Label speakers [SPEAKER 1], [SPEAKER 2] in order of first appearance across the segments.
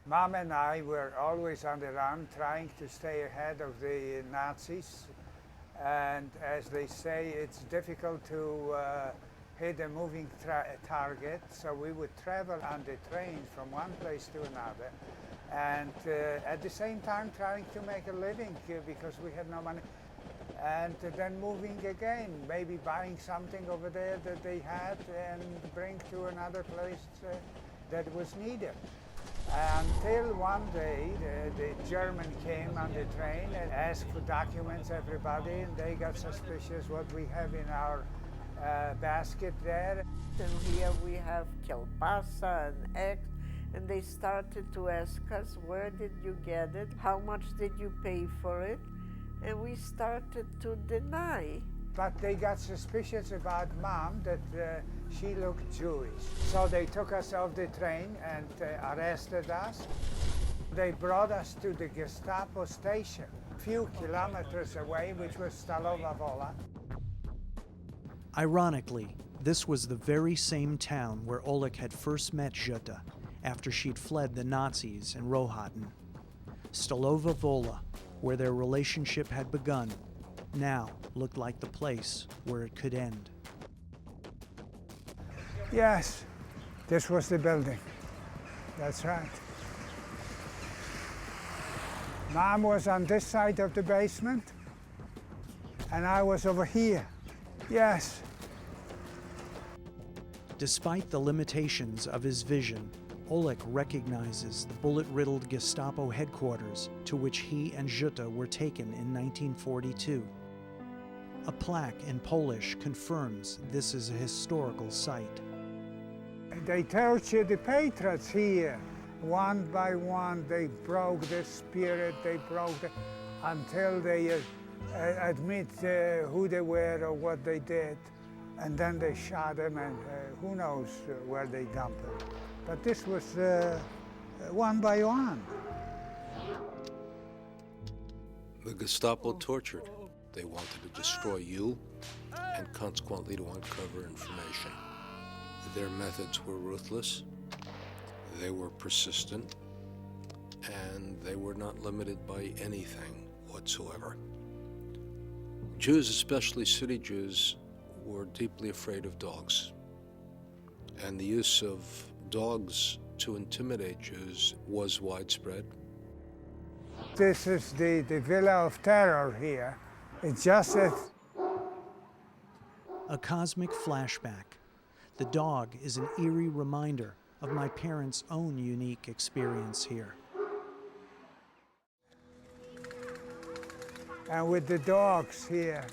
[SPEAKER 1] Mom and I were always on the run, trying to stay ahead of the Nazis. And as they say, it's difficult to hit a moving target, so we would travel on the train from one place to another, and at the same time trying to make a living because we had no money. And then moving again, maybe buying something over there that they had and bring to another place that was needed. Until one day the German came on the train and asked for documents, everybody, and they got suspicious what we have in our basket there.
[SPEAKER 2] And here we have kielbasa and eggs, and they started to ask us, where did you get it? How much did you pay for it? And we started to deny.
[SPEAKER 1] But they got suspicious about Mom, that she looked Jewish. So they took us off the train and arrested us. They brought us to the Gestapo station, a few kilometers away, which was Stalowa Wola.
[SPEAKER 3] Ironically, this was the very same town where Oleg had first met Jutta after she'd fled the Nazis in Rohatyn. Stalowa Wola, where their relationship had begun, now looked like the place where it could end.
[SPEAKER 1] Yes, this was the building. That's right. Mom was on this side of the basement, and I was over here. Yes.
[SPEAKER 3] Despite the limitations of his vision, Oleg recognizes the bullet-riddled Gestapo headquarters to which he and Jutta were taken in 1942. A plaque in Polish confirms this is a historical site.
[SPEAKER 1] They tortured the patriots here. One by one, they broke the spirit, until they admit who they were or what they did. And then they shot them, and who knows where they dumped them. But this was one by one.
[SPEAKER 4] The Gestapo tortured. They wanted to destroy you and consequently to uncover information. Their methods were ruthless, they were persistent, and they were not limited by anything whatsoever. Jews, especially city Jews, were deeply afraid of dogs. And the use of dogs to intimidate Jews was widespread.
[SPEAKER 1] This is the Villa of Terror here. It's just
[SPEAKER 3] a cosmic flashback. The dog is an eerie reminder of my parents' own unique experience here.
[SPEAKER 1] And with the dogs here,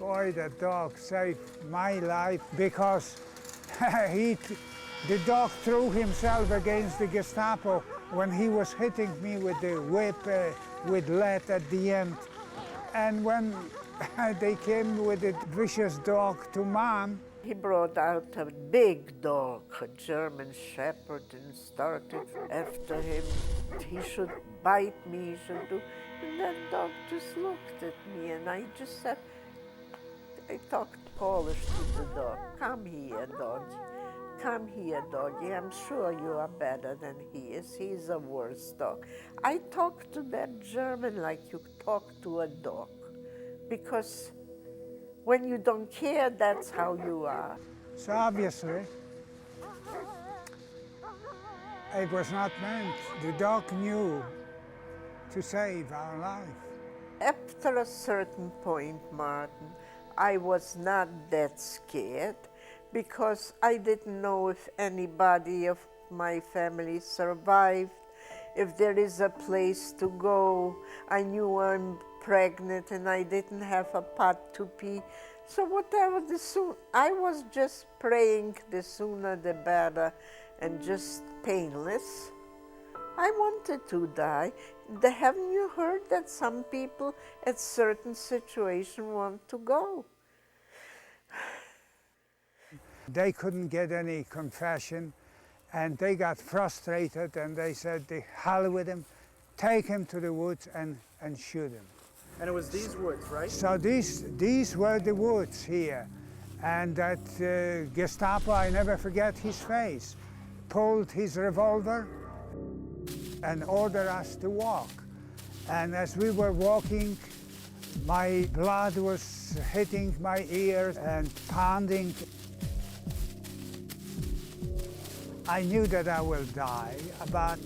[SPEAKER 1] boy, that dog saved my life because the dog threw himself against the Gestapo when he was hitting me with the whip with lead at the end. And when they came with a vicious dog to Mom,
[SPEAKER 2] he brought out a big dog, a German Shepherd, and started after him. He should bite me, he should do. And that dog just looked at me, and I just said, I talked Polish to the dog. Come here, doggy. Come here, doggy. I'm sure you are better than he is. He's a worse dog. I talked to that German like you talk to a dog, because when you don't care, that's how you are.
[SPEAKER 1] So obviously, it was not meant. The dog knew to save our life.
[SPEAKER 2] After a certain point, Martin, I was not that scared because I didn't know if anybody of my family survived, if there is a place to go. I knew I'm pregnant and I didn't have a pot to pee. So whatever, I was just praying the sooner the better and just painless. I wanted to die. Haven't you heard that some people at certain situations want to go?
[SPEAKER 1] They couldn't get any confession, and they got frustrated, and they said, the hell with him, take him to the woods and shoot him.
[SPEAKER 3] And it was these woods, right?
[SPEAKER 1] So these were the woods here. And that Gestapo, I never forget his face, pulled his revolver. and ordered us to walk. And as we were walking, my blood was hitting my ears and pounding. I knew that I will die, but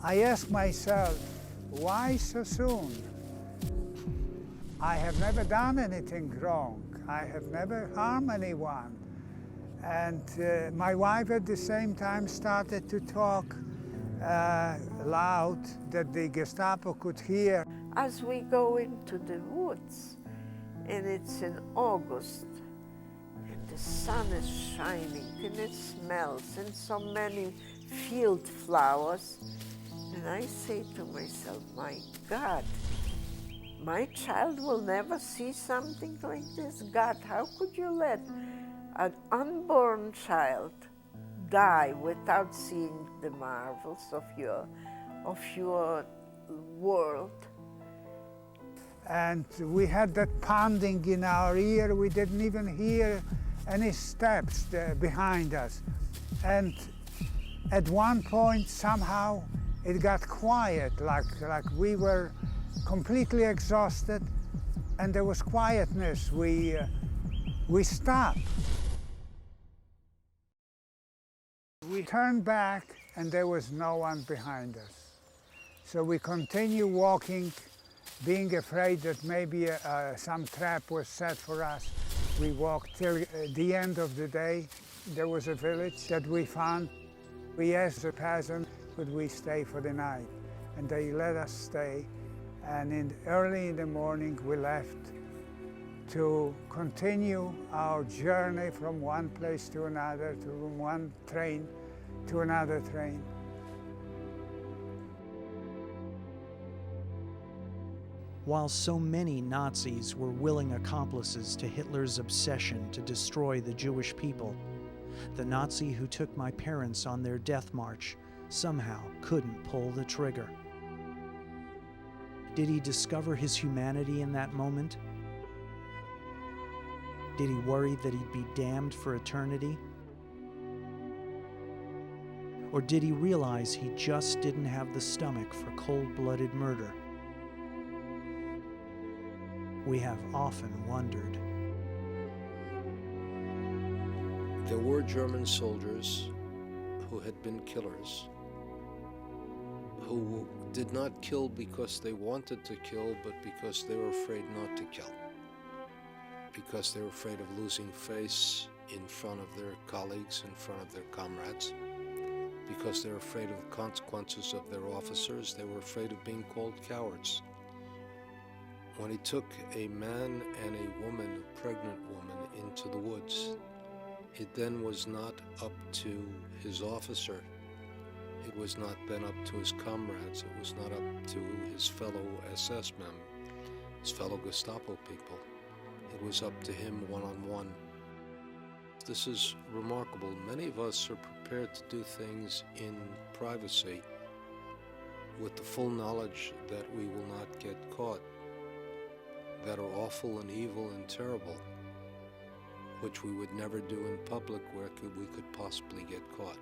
[SPEAKER 1] I asked myself, why so soon? I have never done anything wrong. I have never harmed anyone. And my wife at the same time started to talk loud that the Gestapo could hear.
[SPEAKER 2] As we go into the woods, and it's in August, and the sun is shining, and it smells, and so many field flowers, and I say to myself, my God, my child will never see something like this. God, how could you let an unborn child die without seeing the marvels of your world?
[SPEAKER 1] And we had that pounding in our ear. We didn't even hear any steps behind us. And at one point, somehow, it got quiet, like we were completely exhausted, and there was quietness. We stopped. We turned back, and there was no one behind us. So we continued walking, being afraid that maybe some trap was set for us. We walked till the end of the day. There was a village that we found. We asked the peasant, could we stay for the night? And they let us stay. And early in the morning, we left to continue our journey from one place to another, from one train to another train.
[SPEAKER 3] While so many Nazis were willing accomplices to Hitler's obsession to destroy the Jewish people, the Nazi who took my parents on their death march somehow couldn't pull the trigger. Did he discover his humanity in that moment? Did he worry that he'd be damned for eternity? Or did he realize he just didn't have the stomach for cold-blooded murder? We have often wondered.
[SPEAKER 4] There were German soldiers who had been killers, who did not kill because they wanted to kill, but because they were afraid not to kill. Because they were afraid of losing face in front of their colleagues, in front of their comrades. Because they were afraid of the consequences of their officers. They were afraid of being called cowards. When he took a man and a woman, a pregnant woman, into the woods, it then was not up to his officer. It was not then up to his comrades. It was not up to his fellow SS men, his fellow Gestapo people. It was up to him one-on-one. This is remarkable. Many of us are prepared to do things in privacy with the full knowledge that we will not get caught, that are awful and evil and terrible, which we would never do in public where we could possibly get caught.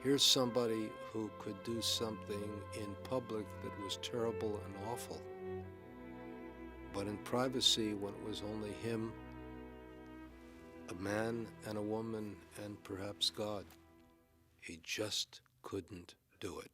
[SPEAKER 4] Here's somebody who could do something in public that was terrible and awful, but in privacy, when it was only him, a man and a woman, and perhaps God, he just couldn't do it.